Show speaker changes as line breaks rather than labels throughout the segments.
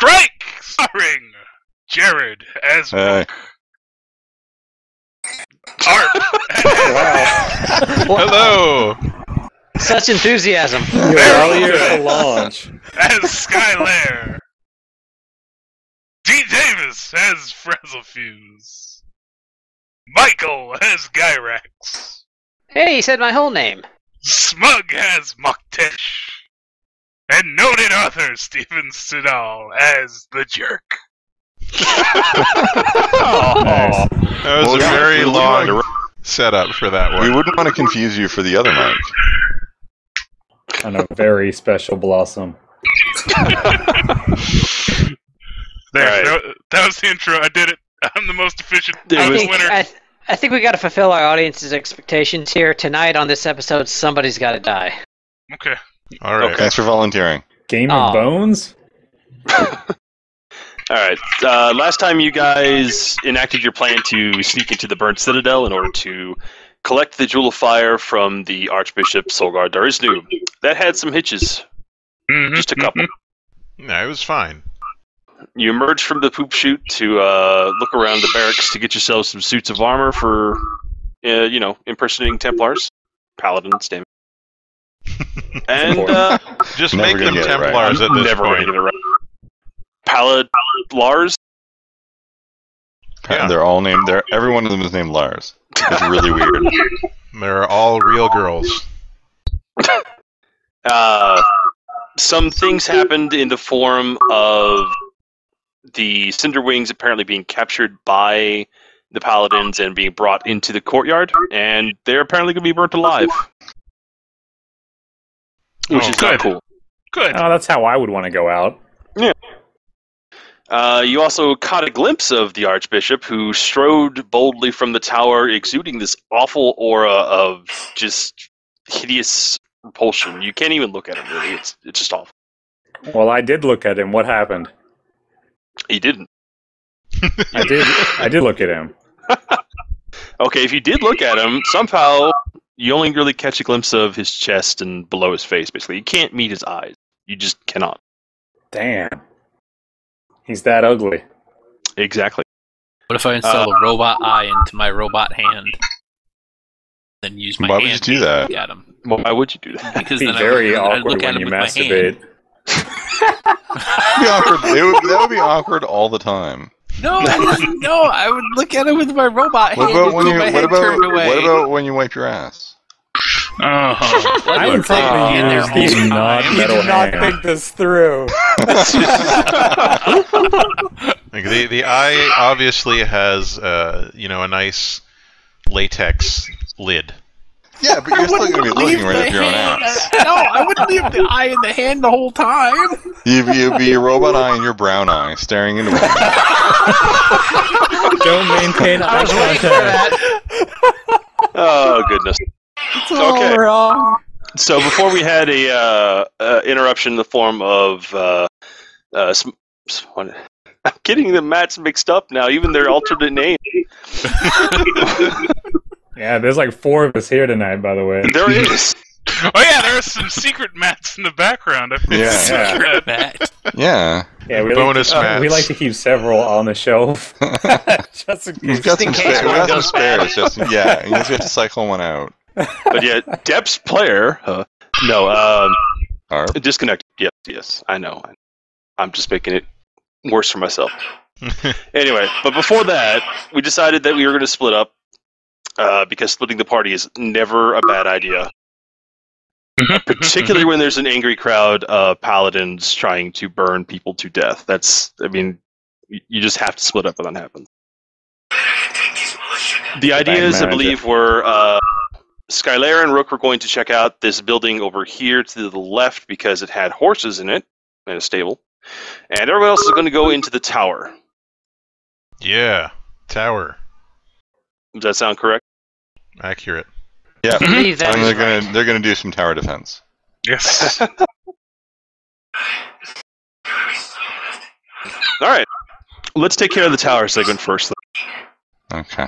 Strike! Starring Jared as Art.
Hello!
Such enthusiasm.
You're all here to launch.
As Skylair. D. Davis as Frazzlefuse. Michael as Gyrax.
Hey, he said my whole name.
Smug as Moktesh. And noted author Stephen Siddall as the Jerk.
Nice.
That was a very long setup for that one.
We wouldn't want to confuse you for the other Mike.
On a very special blossom.
That was the intro. I did it. I'm the most efficient winner.
I think we got to fulfill our audience's expectations here. Tonight on this episode, somebody's got to die.
Okay.
All right.
Thanks for volunteering.
Game of Bones?
Alright, last time you guys enacted your plan to sneak into the Burnt Citadel in order to collect the Jewel of Fire from the Archbishop Solgar Darisnu. That had some hitches. Just a couple.
No, it was fine.
You emerged from the poop chute to look around the barracks to get yourselves some suits of armor for, impersonating Templars. Paladins, damn it. And,
just
Never
make them
gonna get it right.
Templars at this
never
point.
gonna get it right. Lars?
Yeah. They're all named. Every one of them is named Lars. It's really weird.
They're all real girls.
Some things happened in the form of the Cinderwings apparently being captured by the Paladins and being brought into the courtyard, and they're apparently going to be burnt alive. Which is not cool.
Good.
Oh, that's how I would want to go out.
Yeah. You also caught a glimpse of the Archbishop, who strode boldly from the tower, exuding this awful aura of just hideous repulsion. You can't even look at him, really. It's just awful.
Well, I did look at him. What happened?
He didn't.
I did look at him.
Okay, if you did look at him, somehow you only really catch a glimpse of his chest and below his face, basically. You can't meet his eyes. You just cannot.
Damn. He's that ugly.
Exactly.
What if I install a robot eye into my robot hand? Then use my
Why
hand
would you do that?
to look at him?
Why would you do that?
Because
It'd
then
be very
I'd
awkward
look at
when
him
you
with my
masturbate.
hand.
It'd be awkward. That would be awkward all the time.
No, I would look at him with my robot
What
hand
about
and
when
keep
you?
my
What
head turned away.
about when you wipe your ass?
I would probably
in there
use these
all the
not
time.
metal hands.
think this through.
Like the eye obviously has, a nice latex lid.
Yeah, but you're still going to be looking right at your own ass.
No, I wouldn't leave the eye in the hand the whole time.
You'd be your robot eye and your brown eye staring into one.
Don't maintain eye contact.
Oh, goodness.
It's all wrong.
So before we had a interruption in the form of I'm getting the mats mixed up now, even their alternate name.
Yeah, there's like 4 of us here tonight, by the way.
There is.
Oh yeah, there are some secret mats in the background. I feel
Yeah.
secret.
Matt.
Yeah.
Yeah, we
Bonus
like, we
mats.
like to keep several on the shelf. Just in
We've
case.
got
in
some,
case
we've
one
got some
goes
spares. Just, yeah, you just have to cycle one out.
But yeah, Dep's player. Disconnected. Yes, I know. I'm just making it worse for myself. Anyway, but before that, we decided that we were going to split up because splitting the party is never a bad idea. Particularly when there's an angry crowd of paladins trying to burn people to death. You just have to split up when that happens. The ideas, I believe, were Skylair and Rook were going to check out this building over here to the left because it had horses in it and a stable. And everyone else is going to go into the tower.
Yeah, tower.
Does that sound correct?
Accurate.
Yeah,
believe that
and
is
they're gonna do some tower defense.
Yes.
Alright. Let's take care of the tower segment first.
Okay.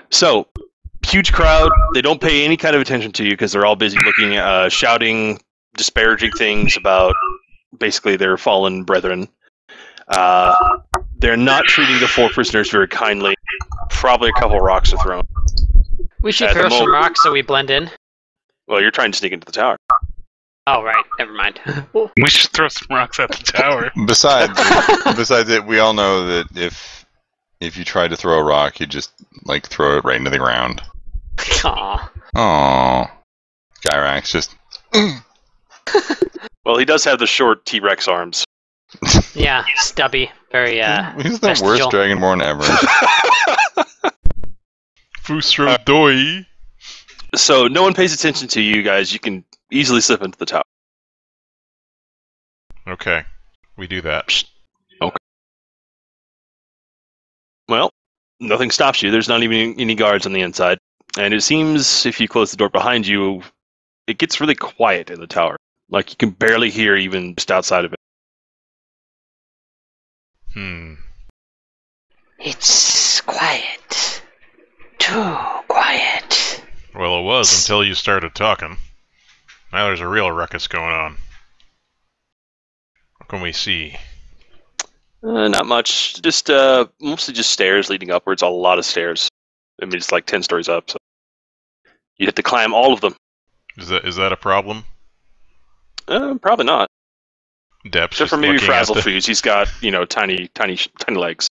So, huge crowd. They don't pay any kind of attention to you because they're all busy looking, shouting, disparaging things about basically their fallen brethren. They're not treating the 4 prisoners very kindly. Probably a couple rocks are thrown.
We should
At the
throw some
moment-
rocks so we blend in.
Well, you're trying to sneak into the tower.
Oh, right. Never mind.
We should throw some rocks at the tower.
Besides it, we all know that if you try to throw a rock, you just like throw it right into the ground.
Aw.
Aww. Gyrax just.
Well, he does have the short T-Rex arms.
Yeah, stubby. Very,
He's the
vestigial.
worst Dragonborn ever.
Fusro doi.
So no one pays attention to you guys. You can easily slip into the tower.
Okay, we do that.
Well, nothing stops you. There's not even any guards on the inside. And it seems if you close the door behind you, it gets really quiet in the tower. Like you can barely hear even just outside of it.
It's quiet. Too quiet.
Well, it was until you started talking. Now there's a real ruckus going on. What can we see?
Not much. Just mostly just stairs leading upwards. A lot of stairs. I mean, it's like 10 stories up. So you'd have to climb all of them.
Is that a problem?
Probably not.
Depth's
Except for
just
maybe
looking at
Frazzle
the-
Fuse. He's got tiny legs.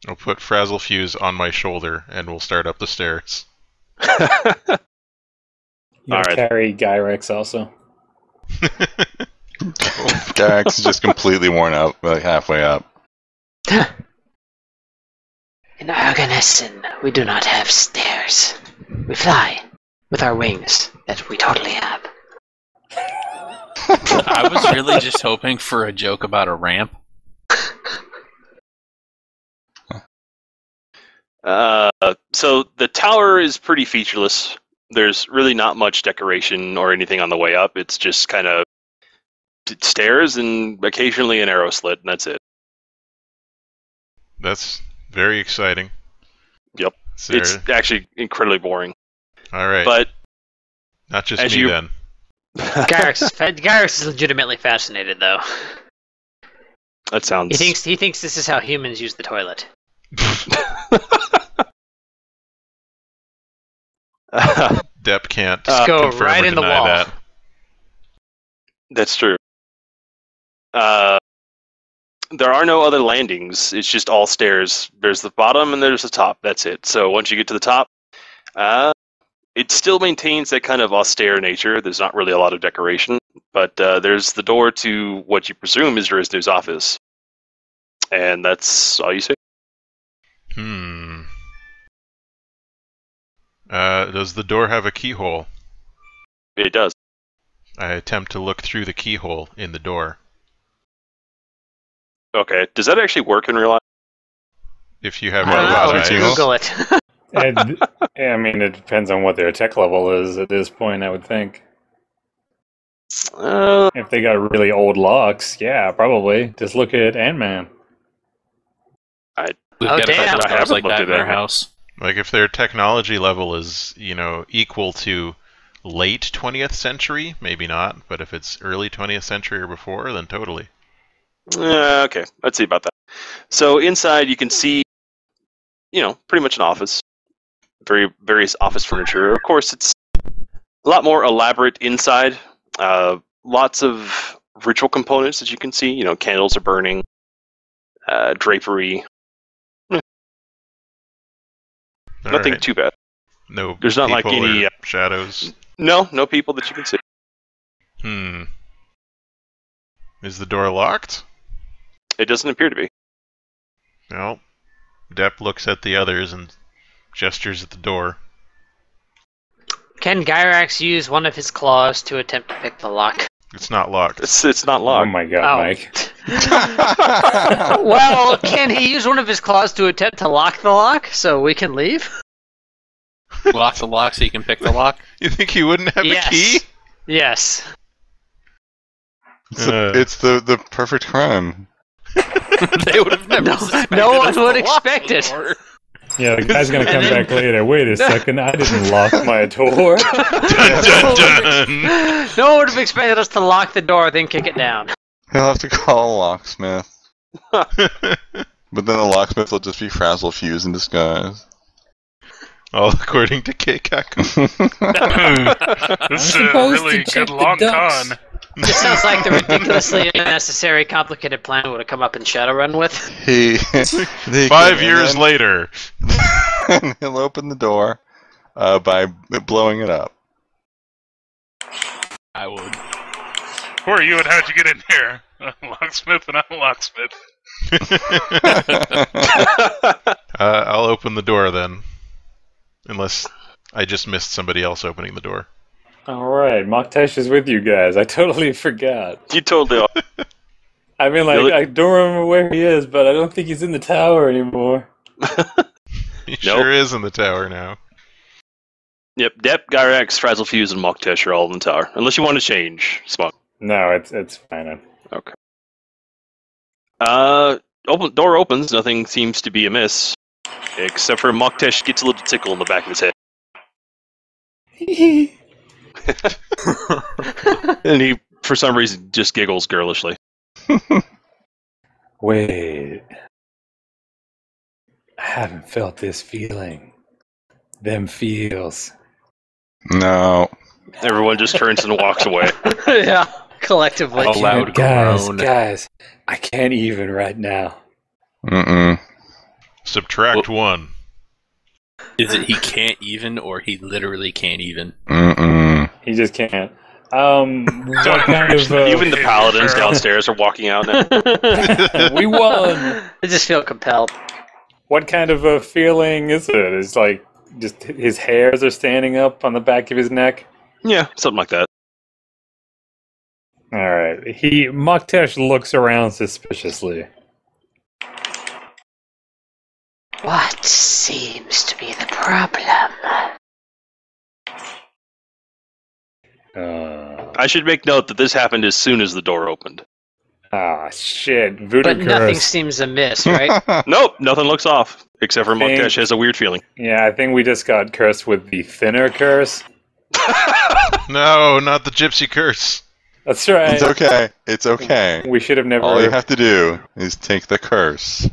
I'll put Frazzle Fuse on my shoulder and we'll start up the stairs.
You
Alright.
carry Gyrex also.
Gyrax is just completely worn out, like halfway up.
In Arganessen, we do not have stairs. We fly with our wings that we totally have.
I was really just hoping for a joke about a ramp.
So the tower is pretty featureless. There's really not much decoration or anything on the way up. It's just kind of stairs and occasionally an arrow slit, and that's it.
That's very exciting.
Yep.
So,
It's actually incredibly boring.
all right.
But
Not just
as
me
you-
then.
Gyrax is legitimately fascinated, though.
that sounds...
He thinks this is how humans use the toilet.
Depp can't
go
confirm
right
or
in the
deny
wall.
that.
That's true. There are no other landings. It's just all stairs. There's the bottom and there's the top. That's it. So once you get to the top, it still maintains that kind of austere nature. There's not really a lot of decoration, but there's the door to what you presume is Riznu's office. And that's all you see.
Does the door have a keyhole?
It does.
I attempt to look through the keyhole in the door.
Okay. Does that actually work in real life?
If you have
I don't
robot
know,
robot
let's
eyes.
keyhole?
Google it.
I mean, it depends on what their tech level is at this point, I would think. If they got really old locks, yeah, probably. Just look at Ant-Man.
We've
Oh,
got a
damn.
couple
I
doors
haven't
like
looked
that
at
in our
that.
house.
Like if their technology level is, equal to late 20th century, maybe not, but if it's early 20th century or before, then totally.
Okay. Let's see about that. So inside you can see, pretty much an office. Various office furniture. Of course, it's a lot more elaborate inside. Lots of ritual components that you can see. Candles are burning. Drapery.
All
Nothing
right.
too bad.
No
There's not like
people
any,
or shadows.
No people that you can see.
Is the door locked?
It doesn't appear to be.
No. Depp looks at the others and gestures at the door.
Can Gyrax use one of his claws to attempt to pick the lock?
It's not locked.
It's not
Oh
locked.
my god,
Oh.
Mike.
Well, can he use one of his claws to attempt to lock the lock so we can leave?
Lock the lock so you can pick the lock.
You think he wouldn't have
Yes.
a key?
Yes.
It's the perfect crime.
They would have never suspected
No one
us to
would
lock
expect
the
it.
door.
Yeah, the guy's gonna come
And then-
back later. Wait a second, I didn't lock my door.
Dun, dun, dun.
No one would have expected us to lock the door, then kick it down.
He'll have to call a locksmith. But then the locksmith will just be Frazzle Fuse in disguise.
All according to Keikaku.
This is a
supposed
really
to check
good
the
long
ducks.
con.
This sounds like the ridiculously unnecessary, complicated plan we would have come up in Shadowrun with.
They
5 years later.
and he'll open the door by blowing it up.
I would.
Who are you and how'd you get in here? Locksmith and I'm a locksmith.
I'll open the door then. Unless I just missed somebody else opening the door.
Alright, Moktesh is with you guys. I totally forgot.
You totally are.
I mean, like, I don't remember where he is, but I don't think he's in the tower anymore.
He sure is in the tower now.
Yep, Dep, Gyrax, Frazzle Fuse, and Moktesh are all in the tower. Unless you want to change, Smug.
No, it's fine.
Okay. Door opens, nothing seems to be amiss. Except for Moktesh gets a little tickle in the back of his head. And he, for some reason, just giggles girlishly.
Wait. I haven't felt this feeling. Them feels.
No.
Everyone just turns and walks away.
Yeah, collectively.
A loud
guys,
groan.
guys, I can't even right now.
Mm-mm.
Subtract 1.
Is it he can't even, or he literally can't even?
Mm-mm.
He just can't. What kind of...
Even the paladins downstairs are walking out now.
we won!
I just feel compelled.
What kind of a feeling is it? It's like, just his hairs are standing up on the back of his neck?
Yeah, something like that.
Alright, Moktesh looks around suspiciously.
What seems to be the problem?
I should make note that this happened as soon as the door opened.
Shit. Voodoo
But nothing
curse.
seems amiss, right?
Nope, nothing looks off. Except for
Thank-
Moktesh has a weird feeling.
Yeah, I think we just got cursed with the thinner curse.
No, not the gypsy curse.
That's right.
It's okay. It's okay.
We should have never...
All you have to do is take the curse.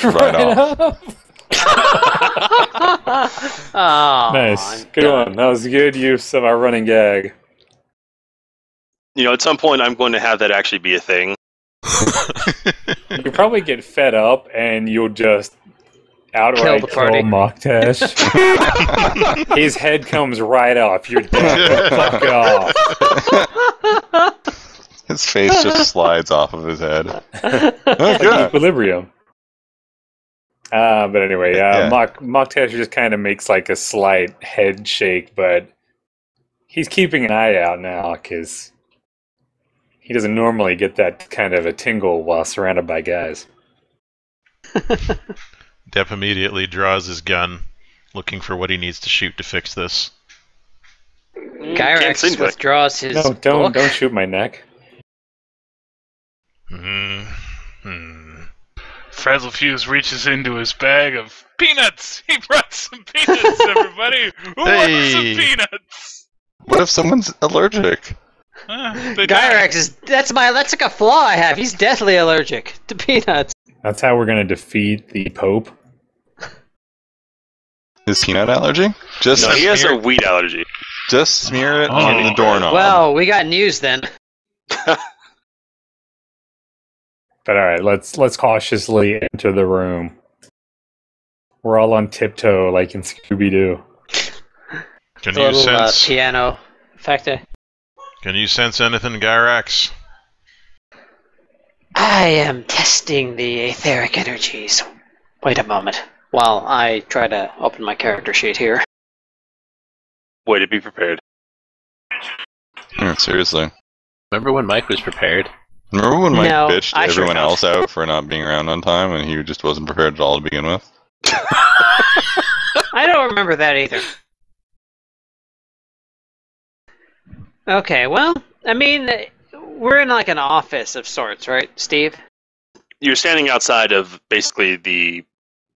Right off.
Oh,
Nice. Good one. That was a good use of our running gag.
You know, at some point I'm going to have that actually be a thing.
You'll probably get fed up and you'll just outright
Kill the party.
Moktesh. His head comes right off. You're dead. Fuck off.
His face just slides off of his head.
Like
Okay.
equilibrium. But anyway,
Yeah.
Moktesh just kind of makes like a slight head shake, but he's keeping an eye out now because he doesn't normally get that kind of a tingle while surrounded by guys.
Depp immediately draws his gun, looking for what he needs to shoot to fix this.
Can't
Gyrax
seem to.
withdraws his
No, don't
book.
shoot my neck.
Frazzle Fuse reaches into his bag of peanuts. He brought some peanuts, everybody. Who wants some
Hey.
peanuts?
What if someone's allergic?
They die.
Gyrax is that's like a flaw I have. He's deathly allergic to peanuts.
That's how we're gonna defeat the Pope.
His peanut allergy? Just
No, he has a
smear,
wheat allergy.
just smear it
Oh.
on the doorknob.
Well, we got news then.
But all right, let's cautiously enter the room. We're all on tiptoe, like in Scooby Doo.
Can
The
you
little
sense?
piano effect.
Can you sense anything, Gyrax?
I am testing the etheric energies. Wait a moment. While I try to open my character sheet here.
Way to be prepared.
Yeah, seriously.
Remember when Mike was prepared?
Remember when Mike
No,
bitched
I sure
everyone
don't.
else out for not being around on time and he just wasn't prepared at all to begin with?
I don't remember that either. Okay, well, I mean, we're in like an office of sorts, right, Steve?
You're standing outside of basically the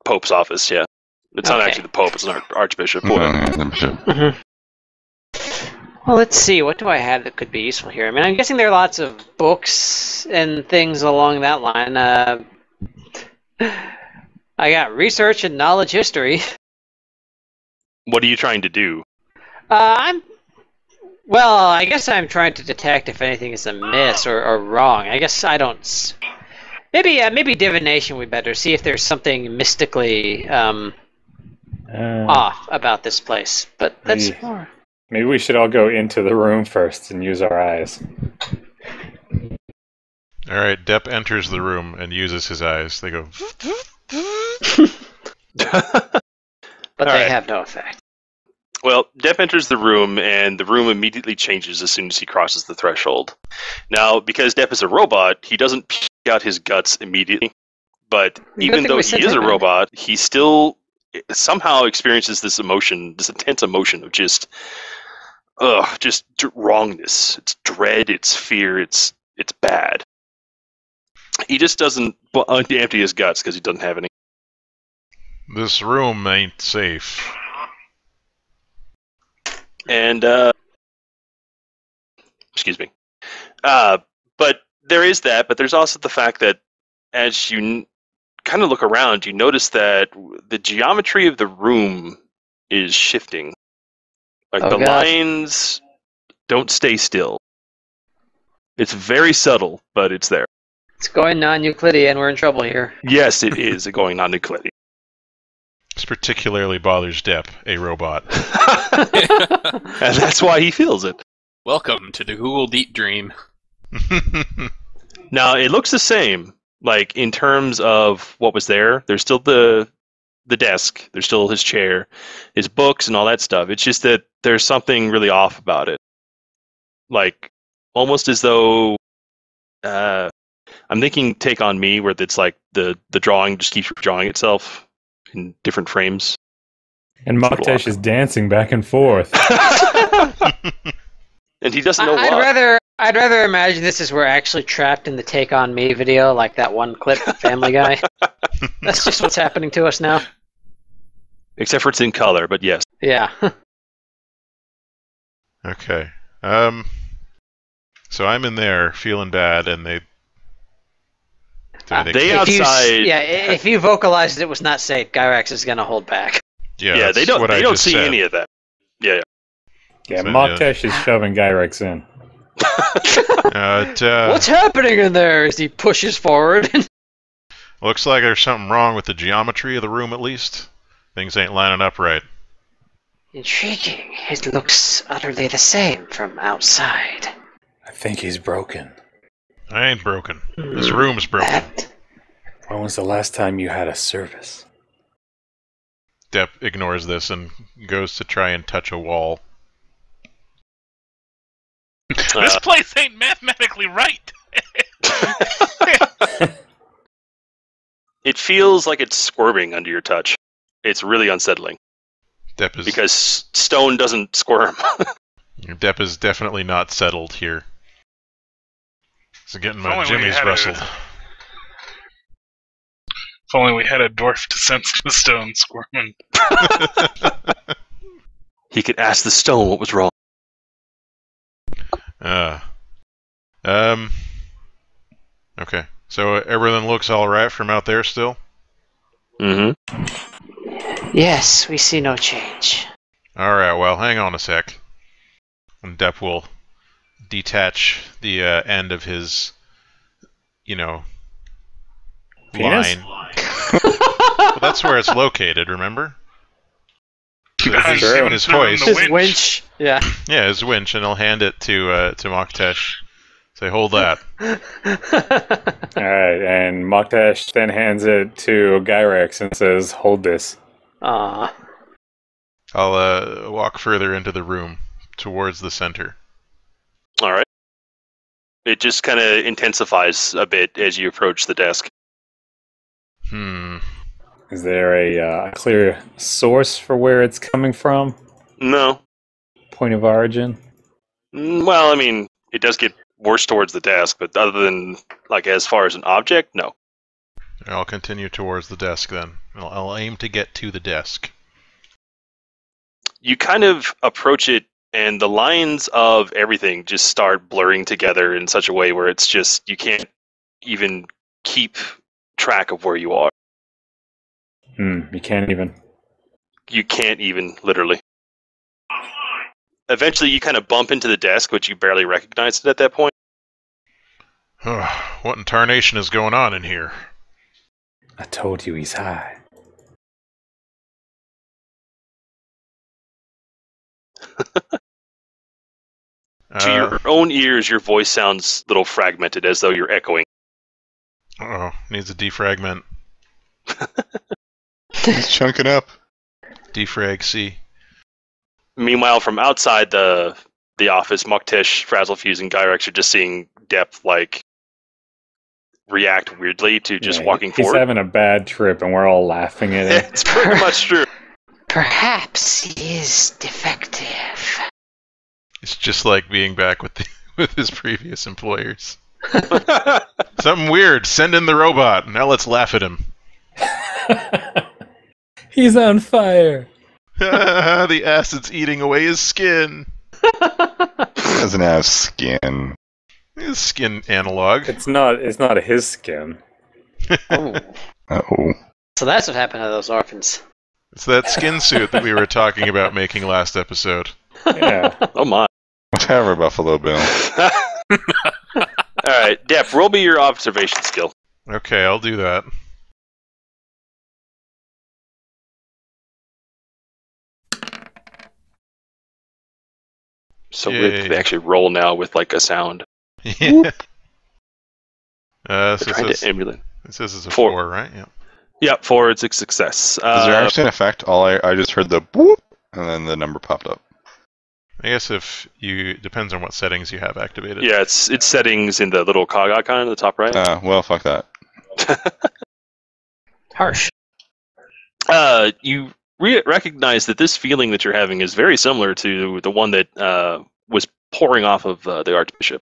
Pope's office, yeah. It's not
Okay.
actually the Pope, it's an archbishop.
No,
Whatever.
yeah,
Well, let's see. What do I have that could be useful here? I mean, I'm guessing there are lots of books and things along that line. I got research and knowledge history.
What are you trying to do?
I guess I'm trying to detect if anything is amiss or wrong. I guess I don't. Maybe divination would be better. See if there's something mystically off about this place. But that's more.
Maybe we should all go into the room first and use our eyes.
All right, Depp enters the room and uses his eyes. They go.
But they have no effect.
Well, Depp enters the room, and the room immediately changes as soon as he crosses the threshold. Now, because Depp is a robot, he doesn't peek out his guts immediately. But even though he is a robot, he still somehow experiences this emotion, this intense emotion of just wrongness. It's dread, it's fear, it's bad. He just doesn't empty his guts because he doesn't have any.
This room ain't safe.
And, excuse me. But there is that, but there's also the fact that as you kind of look around, you notice that the geometry of the room is shifting. Like lines don't stay still. It's very subtle, but it's there.
It's going non-Euclidean. We're in trouble here.
Yes, it is going non-Euclidean.
This particularly bothers Depp, a robot.
And that's why he feels it.
Welcome to the Google Deep Dream.
Now, it looks the same, like, in terms of what was there. There's still the desk. There's still his chair, his books, and all that stuff. It's just that there's something really off about it. Like, almost as though... I'm thinking Take On Me, where it's like the drawing just keeps drawing itself in different frames.
And Maktesh is dancing back and forth.
And he doesn't know why.
I'd rather imagine this is we're actually trapped in the Take On Me video, like that one clip from Family Guy. That's just what's happening to us now.
Except for it's in color, but yes.
Yeah.
Okay. So I'm in there feeling bad, and they
outside.
If you vocalized it was not safe, Gyrax is going to hold back.
Yeah,
they don't see any of that. Yeah.
Yeah, Maktesh is shoving Gyrax in.
What's happening in there as he pushes forward?
Looks like there's something wrong with the geometry of the room, at least. Things ain't lining up right.
Intriguing. It looks utterly the same from outside.
I think he's broken.
I ain't broken. This room's broken.
When was the last time you had a service?
Depp ignores this and goes to try and touch a wall.
This place ain't mathematically right.
It feels like it's squirming under your touch. It's really unsettling.
Depp is
because stone doesn't squirm.
Depp is definitely not settled here. So getting my jimmies rustled.
If only we had a dwarf to sense the stone squirming.
He could ask the stone what was wrong.
Okay. So everything looks alright from out there still?
Mm-hmm.
Yes, we see no change.
Alright, well, hang on a sec. And Depp will detach the end of his,
Penis?
line. Well, that's where it's located, remember? His hoist.
His winch. Yeah.
Yeah, his winch, and he'll hand it to Maktesh. Say, hold that.
Alright, and Maktesh then hands it to Gyrax and says, hold this.
Aww.
I'll walk further into the room, towards the center.
Alright. It just kind of intensifies a bit as you approach the desk.
Is there a clear source for where it's coming from?
No.
Point of origin?
Well, I mean, it does get worse towards the desk, but other than, like, as far as an object, no.
I'll continue towards the desk then. I'll aim to get to the desk.
You kind of approach it and the lines of everything just start blurring together in such a way where it's just you can't even keep track of where you are.
You can't even.
You can't even, literally. Eventually, you kind of bump into the desk, but you barely recognize it at that point.
What in tarnation is going on in here?
I told you he's high.
To your own ears, your voice sounds a little fragmented, as though you're echoing.
Uh-oh, needs a defragment.
He's chunking up.
Defrag C.
Meanwhile, from outside the office, Muktesh, Frazzlefuse, and Gyrex are just seeing Depth react weirdly to just walking
he's
forward.
having a bad trip, and we're all laughing at it.
It's pretty much true.
Perhaps he is defective.
It's just like being back with with his previous employers. Something weird. Send in the robot. Now let's laugh at him.
He's on fire.
The acid's eating away his skin.
Doesn't have skin.
His skin analog.
It's not his skin.
Oh.
Uh-oh.
So that's what happened to those orphans.
It's that skin suit that we were talking about making last episode.
Yeah.
Oh my.
Whatever, Buffalo Bill.
Alright, Dep, roll me your observation skill.
Okay, I'll do that.
So
Yay.
weird they actually roll now with like a sound.
Yeah.
They're
So
trying to emulate.
it says it's a
4.
4, right? Yeah.
Yep, 4, it's a success.
Is there actually an effect? I just heard the boop, and then the number popped up.
I guess depends on what settings you have activated.
Yeah, it's settings in the little cog icon at the top right.
Well, fuck that.
Harsh.
You recognize that this feeling that you're having is very similar to the one that was pouring off of the Archbishop.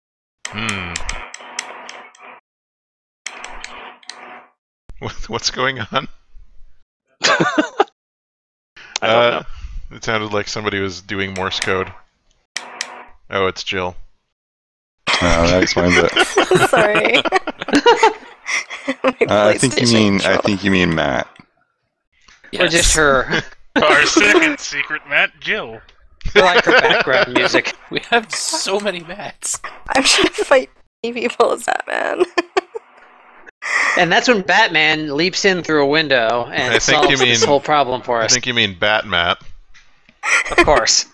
What's going on?
I don't know.
It sounded like somebody was doing Morse code. Oh, it's Jill.
That explains it.
Sorry.
I think you mean Matt.
Or just her.
Our second secret Matt, Jill.
I like her background music.
We have so many mats.
I'm trying to fight people as Batman.
And that's when Batman leaps in through a window and
I think
solves
you mean-
this whole problem for
I
us.
think you mean Batmat.
Of course.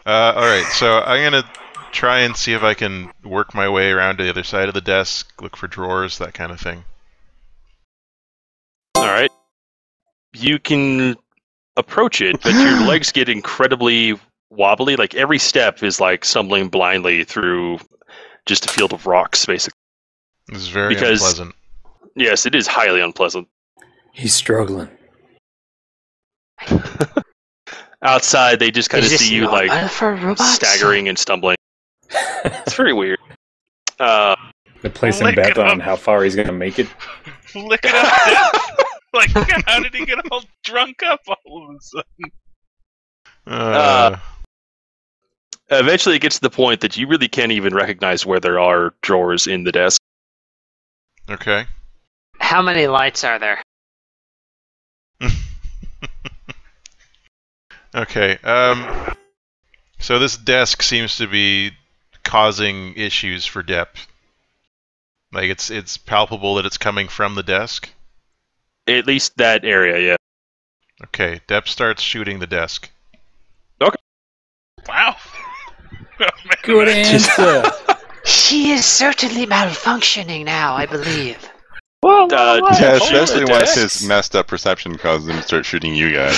Alright, so I'm gonna try and see if I can work my way around to the other side of the desk, look for drawers, that kind of thing.
Alright. You can approach it, but your legs get incredibly wobbly. Like every step is like stumbling blindly through just a field of rocks, basically.
This is very
Because-
unpleasant.
Yes, it is highly unpleasant.
He's struggling.
Outside, they just kind of
Is this
see you
normal
like
for robots?
staggering and stumbling. It's very weird.
They're placing
Lick
bets
it
on
up.
how far he's gonna make it.
Look it up. Like, how did he get all drunk up all of a sudden?
Eventually, it gets to the point that you really can't even recognize where there are drawers in the desk.
Okay.
How many lights are there?
Okay, so this desk seems to be causing issues for Depp. Like, it's palpable that it's coming from the desk?
At least that area, yeah.
Okay, Depp starts shooting the desk.
Wow.
Good answer.
She is certainly malfunctioning now, I believe.
Yeah, especially
the
once
desks.
his messed up perception causes him to start shooting you guys.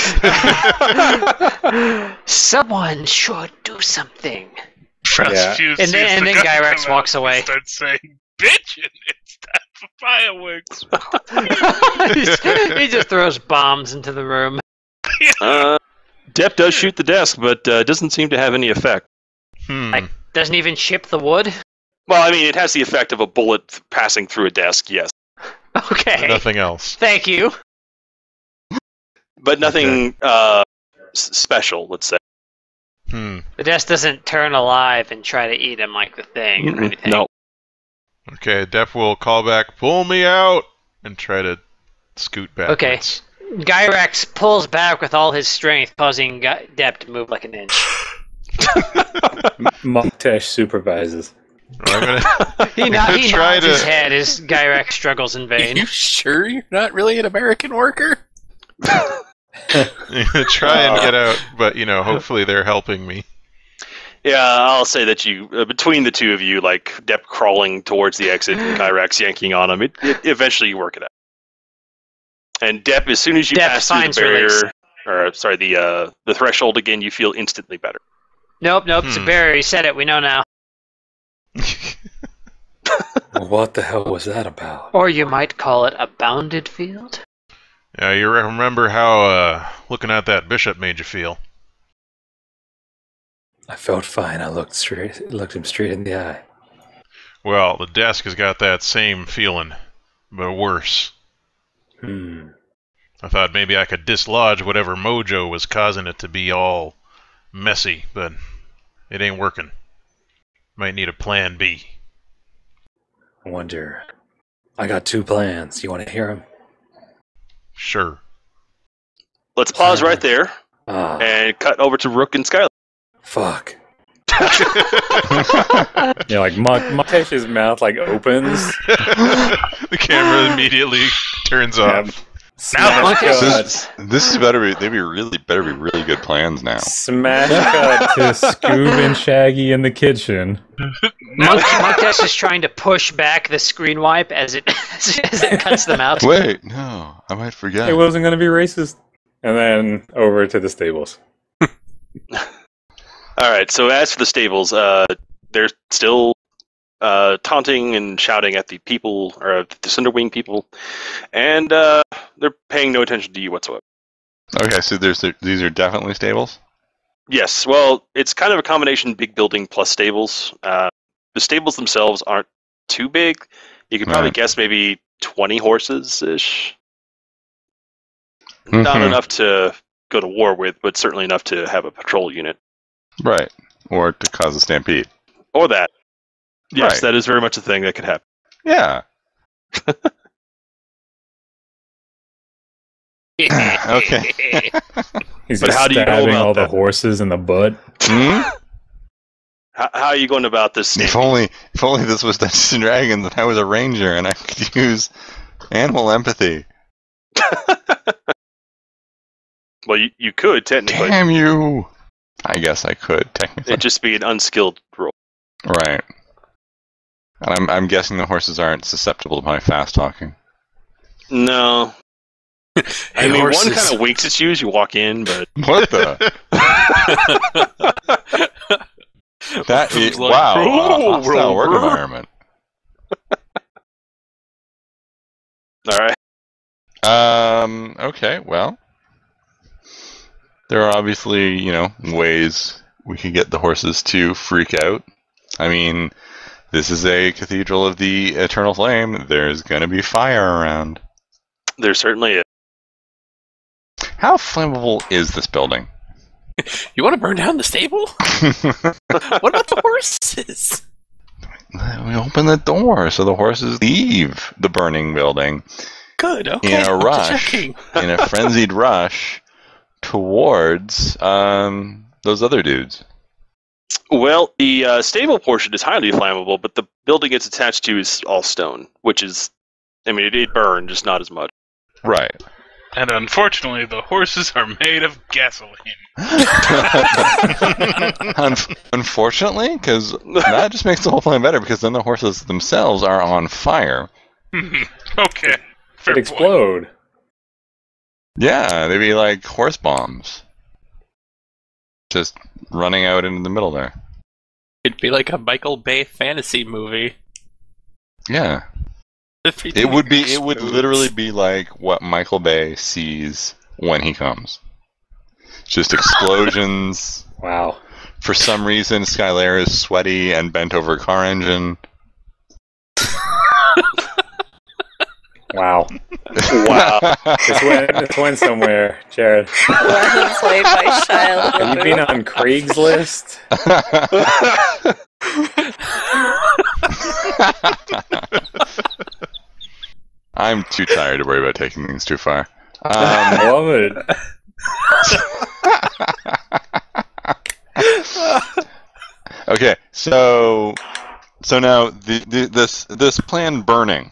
Someone should do something.
Frostfuse
And then-
sees
and
the
then
gun
Gyrex
come out
walks away.
and starts saying, "Bitch, it's time for fireworks."
He just throws bombs into the room.
Depp does shoot the desk, but doesn't seem to have any effect.
Like, doesn't even chip the wood?
Well, I mean, it has the effect of a bullet passing through a desk, yes.
Okay.
Nothing else.
Thank you.
But nothing special, let's say.
The desk doesn't turn alive and try to eat him like the thing or anything.
No.
Okay, Depp will call back, pull me out, and try to scoot backwards.
Okay. Gyrax pulls back with all his strength, causing Depp to move like an inch.
Montesh supervises.
I'm gonna,
He nods his head as Gyrax struggles in
Are
vain.
you sure you're not really an American worker?
I'm gonna try and get out, but hopefully they're helping me.
Yeah, I'll say that you, between the two of you, like Depp crawling towards the exit and Kyrax yanking on him, it eventually you work it out. And Depp, as soon as you
Depp
pass through the
finds release.
barrier, the threshold again, you feel instantly better.
Nope, it's a barrier. He said it. We know now.
What the hell was that about?
Or you might call it a bounded field.
Yeah, you remember how looking at that bishop made you feel?
I felt fine. I looked him straight in the eye.
Well, the desk has got that same feeling, but worse. I thought maybe I could dislodge whatever mojo was causing it to be all messy, but it ain't working. Might need a plan B.
I wonder. I got 2 plans. You want to hear them?
Sure.
Let's pause right there
Ah,
and cut over to Rook and Skylar.
fuck. Yeah, like Montesh's mouth opens.
The camera immediately turns off.
Smash cut.
This is better be really good plans now.
Smash cut to Scoob and Shaggy in the kitchen.
Montesh is trying to push back the screen wipe as it cuts them out.
Wait, no, I might forget.
It wasn't going to be racist. And then over to the stables.
All right. So as for the stables, they're still taunting and shouting at the people, or the Cinderwing people, and they're paying no attention to you whatsoever.
Okay, so these are definitely stables?
Yes. Well, it's kind of a combination big building plus stables. The stables themselves aren't too big. You could probably guess maybe 20 horses-ish. Not enough to go to war with, but certainly enough to have a patrol unit.
Right. Or to cause a stampede.
Or that. Yes,
Right.
that is very much a thing that could happen.
Yeah. Okay.
He's
But
just
how do you go
stabbing
about
all the
that?
horses in the butt.
How are you going about this?
If only this was Dungeons and Dragons and I was a ranger and I could use animal empathy.
Well, you could, technically.
Damn you! I guess I could, technically.
It'd just be an unskilled role.
Right. And I'm guessing the horses aren't susceptible to my fast talking.
No. I mean,
horses.
one kind of winks at you as you walk in, but...
What the?
Like,
wow,
"Roll,
hostile work
roll."
environment.
All right.
Okay, well. There are obviously, ways we can get the horses to freak out. I mean, this is a cathedral of the eternal flame. There's going to be fire around.
There certainly is.
How flammable is this building?
You want to burn down the stable? What about the horses?
We open the door so the horses leave the burning building
Good, okay.
in a
I'm
rush,
checking.
in a frenzied rush towards those other dudes.
Well, the stable portion is highly flammable, but the building it's attached to is all stone, which is... I mean, it burned, just not as much.
Right.
And unfortunately, the horses are made of gasoline.
Unfortunately, because that just makes the whole plan better, because then the horses themselves are on fire.
Okay. Fair
It'd explode.
Yeah, they'd be like horse bombs. Just running out into the middle there.
It'd be like a Michael Bay fantasy movie.
Yeah. It would literally be like what Michael Bay sees when he comes. Just explosions.
Wow.
For some reason, Skylar is sweaty and bent over a car engine.
Wow.
Wow.
It's went somewhere, Jared.
Lessons played by Shia
Have you been on Craigslist?
I'm too tired to worry about taking things too far.
I love it.
Okay, so now this plan burning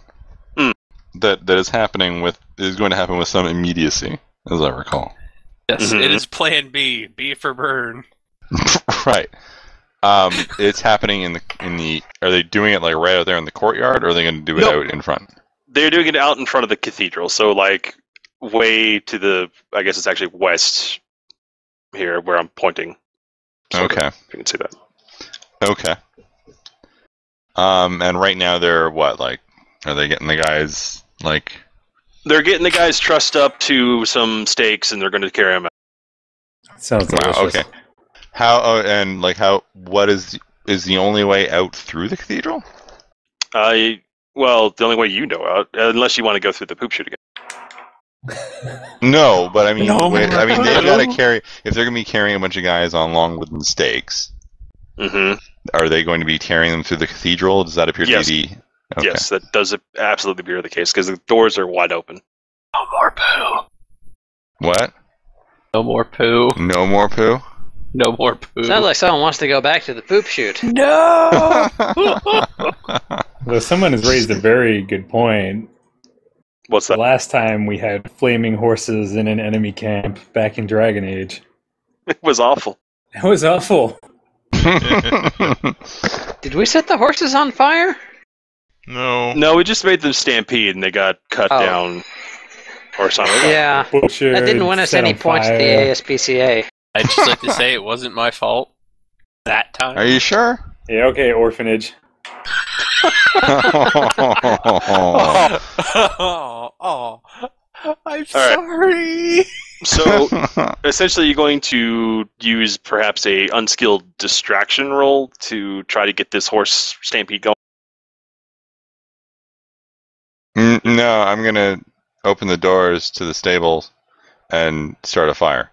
that is happening is going to happen with some immediacy, as I recall.
Yes, it is Plan B. B for burn.
Right. It's happening in the. Are they doing it like right out there in the courtyard, or are they going to do it out in front?
They're doing it out in front of the cathedral, so like way to the. I guess it's actually west here where I'm pointing.
Okay.
If you can see that.
Okay. And right now they're what, like, are they getting the guys, like...
They're getting the guys trussed up to some stakes, and they're going to carry them out.
Sounds delicious.
Wow, okay. What is the only way out through the cathedral?
Well, the only way you know out, unless you want to go through the poop chute again.
No, but I mean,
No.
they've got to carry, if they're going to be carrying a bunch of guys on long wooden stakes, are they going to be carrying them through the cathedral? Does that appear to be the... Okay.
Yes, that does absolutely appear the case, because the doors are wide open.
No more poo.
What?
No more poo.
No more poo?
No more poo.
Sounds like someone wants to go back to the poop chute.
No!
Though someone has raised a very good point.
What's
The
that?
last time we had flaming horses in an enemy camp back in Dragon Age.
It was awful.
It was awful.
Did we set the horses on fire?
No.
No, we just made them stampede, and they got cut down or something.
Yeah.
Butchered,
That didn't win us
set
any
on
points at the
fire.
ASPCA.
I'd just like to say it wasn't my fault. That time.
Are you sure?
Yeah, okay, orphanage.
I'm sorry.
So, essentially, you're going to use perhaps a unskilled distraction roll to try to get this horse stampede going.
No, I'm going to open the doors to the stables and start a fire.